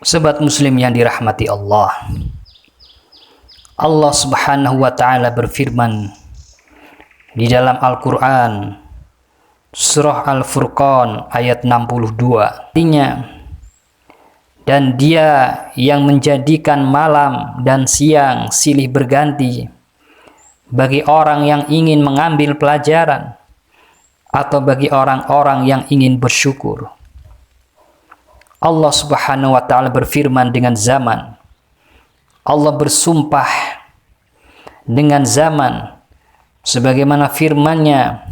Sobat muslim yang dirahmati Allah, Allah subhanahu wa ta'ala berfirman di dalam Al-Quran Surah Al-Furqan ayat 62. Artinya, dan Dia yang menjadikan malam dan siang silih berganti bagi orang yang ingin mengambil pelajaran atau bagi orang-orang yang ingin bersyukur. Allah subhanahu wa ta'ala berfirman dengan zaman. Allah bersumpah dengan zaman sebagaimana firman-Nya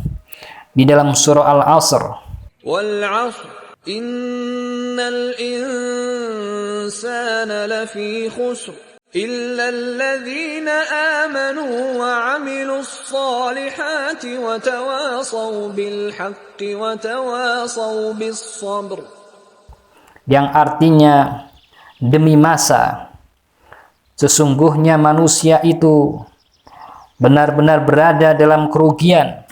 di dalam surah Al-Asr. Wal 'ashr innal insana lafi khusr illa alladhina amanu wa 'amilus salihati wa tawasaw bil haqqi wa tawasaw bis sabr. Yang artinya, demi masa, sesungguhnya manusia itu benar-benar berada dalam kerugian,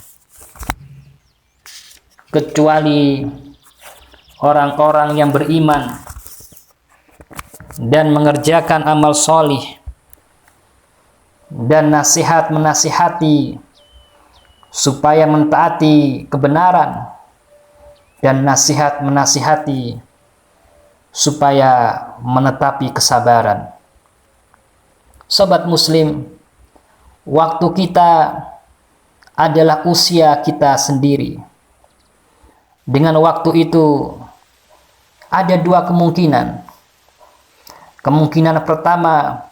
kecuali orang-orang yang beriman dan mengerjakan amal solih dan nasihat menasihati supaya mentaati kebenaran dan nasihat menasihati supaya menetapi kesabaran. Sobat muslim, waktu kita adalah usia kita sendiri. Dengan waktu itu ada dua kemungkinan. Kemungkinan pertama,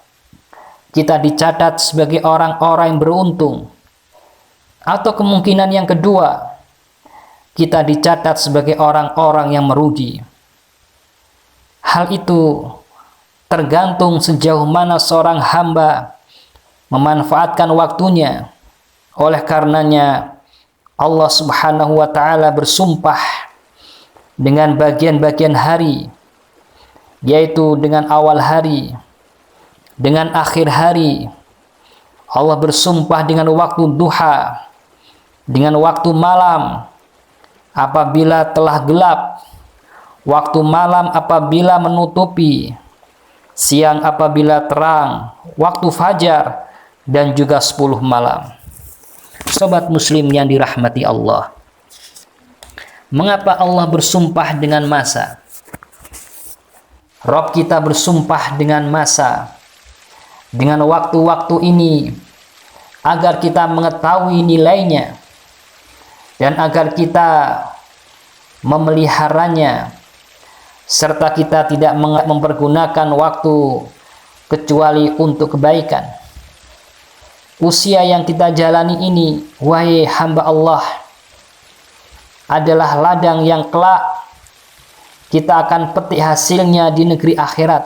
kita dicatat sebagai orang-orang yang beruntung. Atau kemungkinan yang kedua, kita dicatat sebagai orang-orang yang merugi. Hal itu tergantung sejauh mana seorang hamba memanfaatkan waktunya. Oleh karenanya Allah subhanahu wa ta'ala bersumpah dengan bagian-bagian hari, yaitu dengan awal hari, dengan akhir hari. Allah bersumpah dengan waktu duha, dengan waktu malam apabila telah gelap, waktu malam apabila menutupi, siang apabila terang, waktu fajar, dan juga 10 malam. Sobat muslim yang dirahmati Allah, mengapa Allah bersumpah dengan masa? Rabb kita bersumpah dengan masa, dengan waktu-waktu ini, agar kita mengetahui nilainya dan agar kita memeliharanya, serta kita tidak mempergunakan waktu kecuali untuk kebaikan. Usia yang kita jalani ini, wahai hamba Allah, adalah ladang yang kelak kita akan petik hasilnya di negeri akhirat.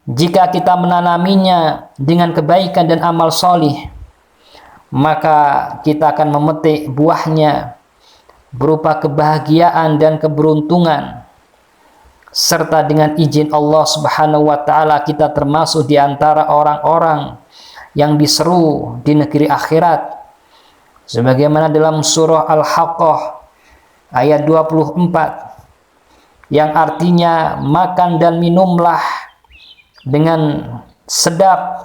Jika kita menanaminya dengan kebaikan dan amal solih, maka kita akan memetik buahnya berupa kebahagiaan dan keberuntungan, serta dengan izin Allah subhanahu wa ta'ala kita termasuk di antara orang-orang yang diseru di negeri akhirat, sebagaimana dalam surah Al-Haqqah ayat 24, yang artinya makan dan minumlah dengan sedap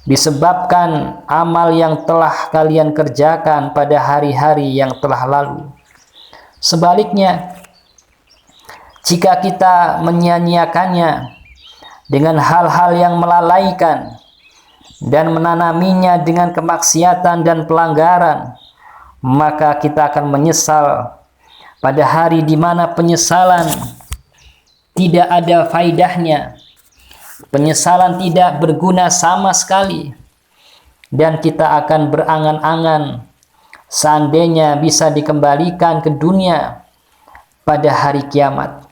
disebabkan amal yang telah kalian kerjakan pada hari-hari yang telah lalu. Sebaliknya, jika kita menyia-nyiakannya dengan hal-hal yang melalaikan dan menanaminya dengan kemaksiatan dan pelanggaran, maka kita akan menyesal pada hari di mana penyesalan tidak ada faidahnya, penyesalan tidak berguna sama sekali, dan kita akan berangan-angan seandainya bisa dikembalikan ke dunia pada hari kiamat.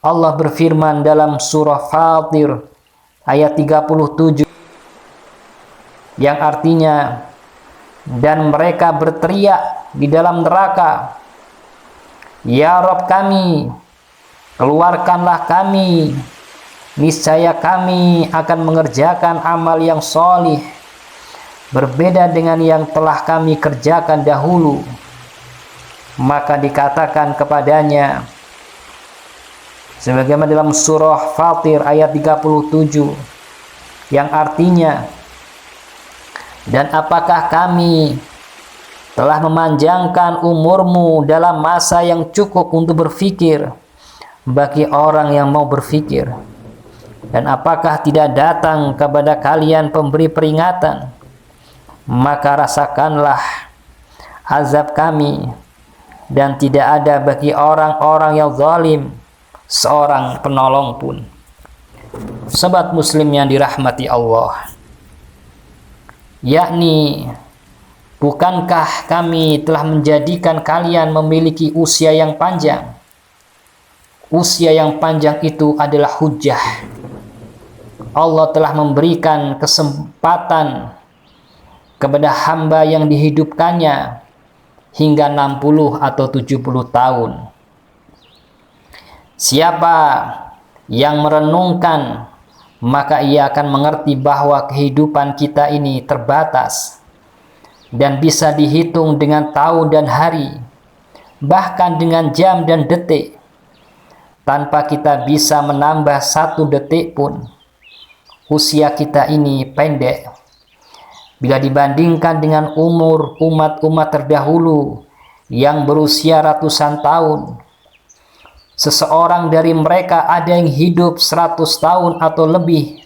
Allah berfirman dalam surah Fatir ayat 37, yang artinya, dan mereka berteriak di dalam neraka, ya Rabb kami, keluarkanlah kami, niscaya kami akan mengerjakan amal yang solih, berbeda dengan yang telah kami kerjakan dahulu. Maka dikatakan kepadanya, sebagaimana dalam surah Fatir ayat 37 yang artinya, dan apakah kami telah memanjangkan umurmu dalam masa yang cukup untuk berfikir bagi orang yang mau berfikir, dan apakah tidak datang kepada kalian pemberi peringatan, maka rasakanlah azab kami, dan tidak ada bagi orang-orang yang zalim seorang penolong pun. Sobat muslim yang dirahmati Allah, yakni, bukankah kami telah menjadikan kalian memiliki usia yang panjang? Usia yang panjang itu adalah hujjah. Allah telah memberikan kesempatan kepada hamba yang dihidupkannya hingga 60 atau 70 tahun. Siapa yang merenungkan, maka ia akan mengerti bahwa kehidupan kita ini terbatas dan bisa dihitung dengan tahun dan hari, bahkan dengan jam dan detik. Tanpa kita bisa menambah 1 detik pun, usia kita ini pendek bila dibandingkan dengan umur umat-umat terdahulu yang berusia ratusan tahun. Seseorang dari mereka ada yang hidup 100 tahun atau lebih,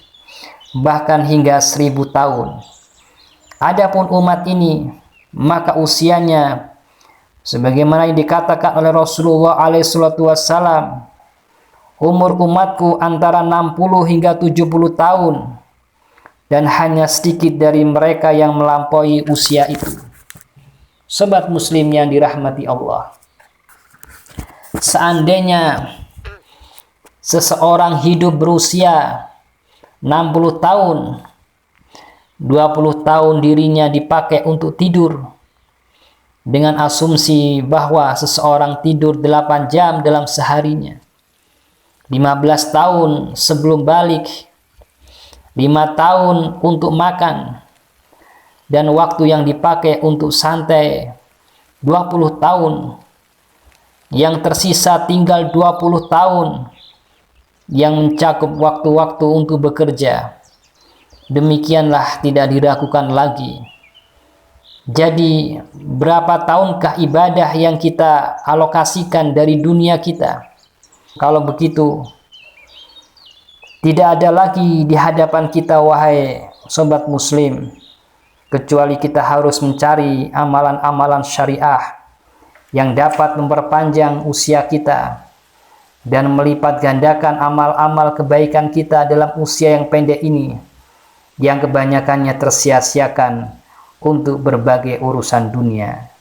bahkan hingga 1000 tahun. Adapun umat ini, maka usianya sebagaimana yang dikatakan oleh Rasulullah SAW, umur umatku antara 60 hingga 70 tahun, dan hanya sedikit dari mereka yang melampaui usia itu. Sobat muslim yang dirahmati Allah, seandainya seseorang hidup berusia 60 tahun, 20 tahun dirinya dipakai untuk tidur, dengan asumsi bahwa seseorang tidur 8 jam dalam seharinya, 15 tahun sebelum balik, 5 tahun untuk makan, dan waktu yang dipakai untuk santai 20 tahun, yang tersisa tinggal 20 tahun yang mencakup waktu-waktu untuk bekerja. Demikianlah tidak diragukan lagi. Jadi, berapa tahunkah ibadah yang kita alokasikan dari dunia kita? Kalau begitu, tidak ada lagi di hadapan kita, wahai sobat muslim, kecuali kita harus mencari amalan-amalan syariah yang dapat memperpanjang usia kita dan melipat gandakan amal-amal kebaikan kita dalam usia yang pendek ini, yang kebanyakannya tersia-siakan untuk berbagai urusan dunia.